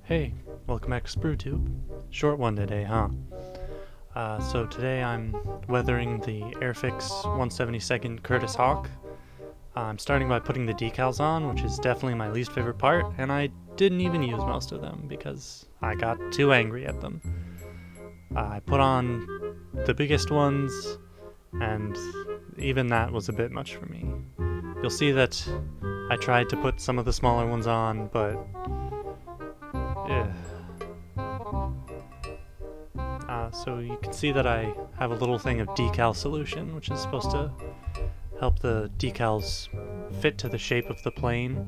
Hey, welcome back to SpruTube. Short one today, huh? So today I'm weathering the Airfix 172nd Curtis Hawk. I'm starting by putting the decals on, which is definitely my least favorite part, and I didn't even use most of them because I got too angry at them. I put on the biggest ones, and even that was a bit much for me. You'll see that I tried to put some of the smaller ones on, but so you can see that I have a little thing of decal solution, which is supposed to help the decals fit to the shape of the plane.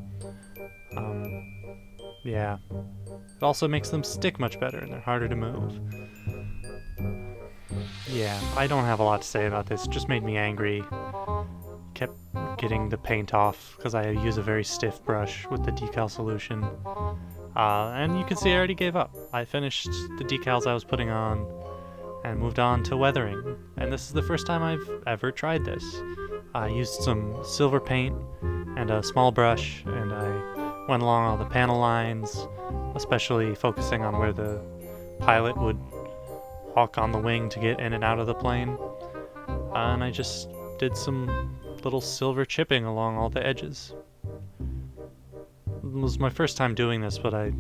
Yeah. It also makes them stick much better and they're harder to move. Yeah, I don't have a lot to say about this. It just made me angry. Kept getting the paint off because I use a very stiff brush with the decal solution. And you can see I already gave up. I finished the decals I was putting on and moved on to weathering. And this is the first time I've ever tried this. I used some silver paint and a small brush, and I went along all the panel lines, especially focusing on where the pilot would walk on the wing to get in and out of the plane. And I just did some little silver chipping along all the edges. It was my first time doing this, but I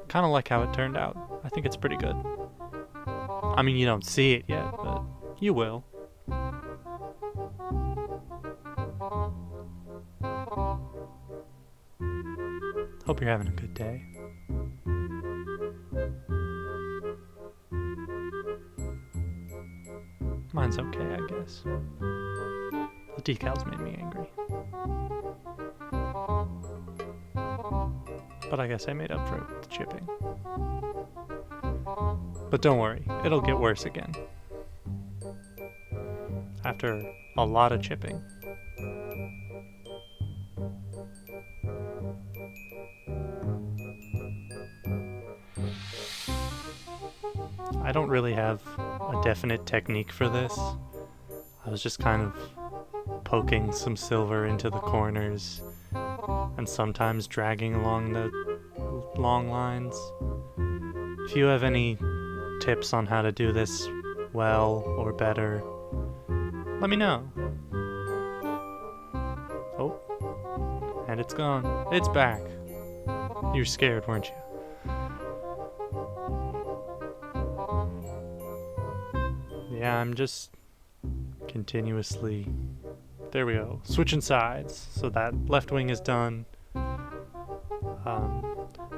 kind of like how it turned out. I think it's pretty good. I mean, you don't see it yet, but you will. Hope you're having a good day. Mine's okay, I guess. The decals made me angry. But I guess I made up for it with the chipping. But don't worry, it'll get worse again. After a lot of chipping. I don't really have a definite technique for this. I was just kind of poking some silver into the corners and sometimes dragging along the long lines. If you have any tips on how to do this well or better, let me know. Oh, and it's gone. It's back. You were scared, weren't you? Yeah, I'm just continuously... There we go. Switching sides. So that left wing is done.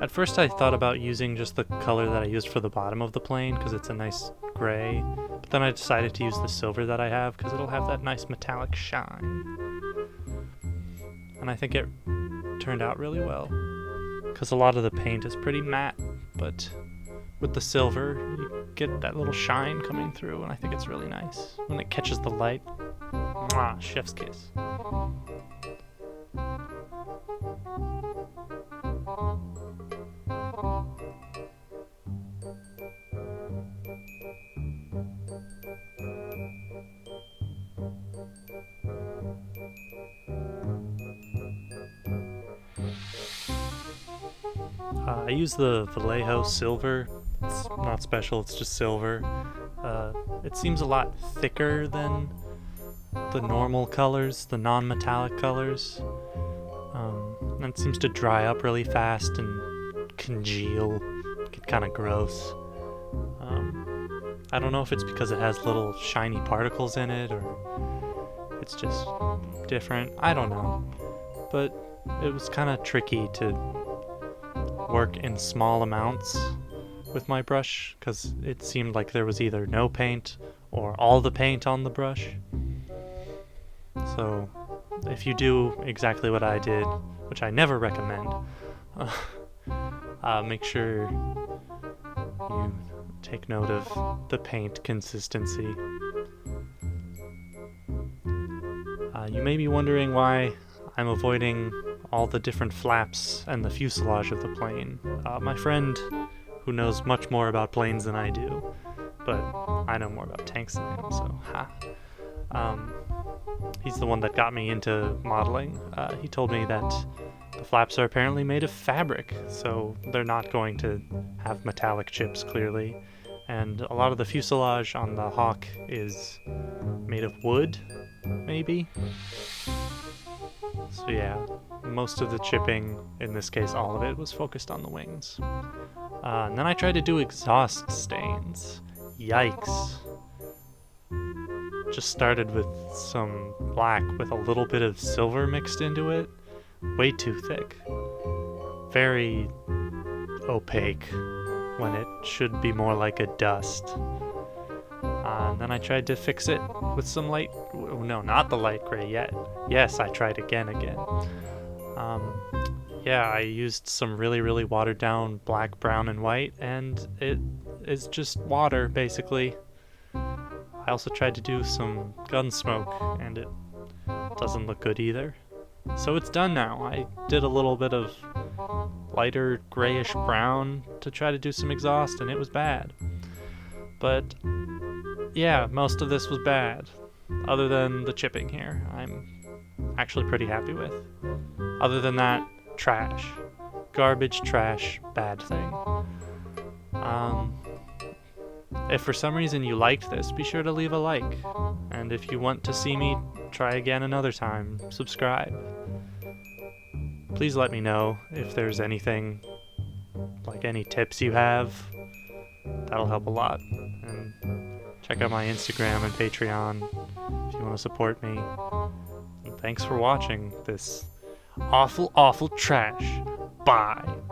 At first I thought about using just the color that I used for the bottom of the plane because it's a nice gray, but then I decided to use the silver that I have because it'll have that nice metallic shine. And I think it turned out really well because a lot of the paint is pretty matte, but with the silver you get that little shine coming through, and I think it's really nice when it catches the light. Mwah, chef's kiss. I use the Vallejo silver. It's not special, it's just silver. It seems a lot thicker than the normal colors, the non-metallic colors. And it seems to dry up really fast and congeal, get kind of gross. I don't know if it's because it has little shiny particles in it or it's just different. I don't know. But it was kind of tricky to work in small amounts with my brush because it seemed like there was either no paint or all the paint on the brush. So if you do exactly what I did, which I never recommend, make sure you take note of the paint consistency. You may be wondering why I'm avoiding all the different flaps and the fuselage of the plane. My friend, who knows much more about planes than I do, but I know more about tanks than him, so ha. He's the one that got me into modeling. He told me that The flaps are apparently made of fabric, so they're not going to have metallic chips, clearly. And a lot of the fuselage on the Hawk is made of wood, maybe? So yeah, most of the chipping, in this case all of it, was focused on the wings. And then I tried to do exhaust stains. Yikes. Just started with some black with a little bit of silver mixed into it. Way too thick. Very opaque when it should be more like a dust. And then I tried to fix it with some light... No, not the light gray yet. Yes, I tried again. Yeah, I used some really watered down black, brown, and white, and it is just water, basically. I also tried to do some gun smoke, and it doesn't look good either. So it's done now. I did a little bit of lighter grayish brown to try to do some exhaust, and it was bad. But yeah, most of this was bad, other than the chipping here. I'm actually pretty happy with. Other than that, trash. Garbage, trash, bad thing. If for some reason you liked this, be sure to leave a like. And if you want to see me try again another time, subscribe. Please let me know if there's anything, like any tips you have. That'll help a lot. And check out my Instagram and Patreon if you want to support me. And thanks for watching this awful trash. Bye.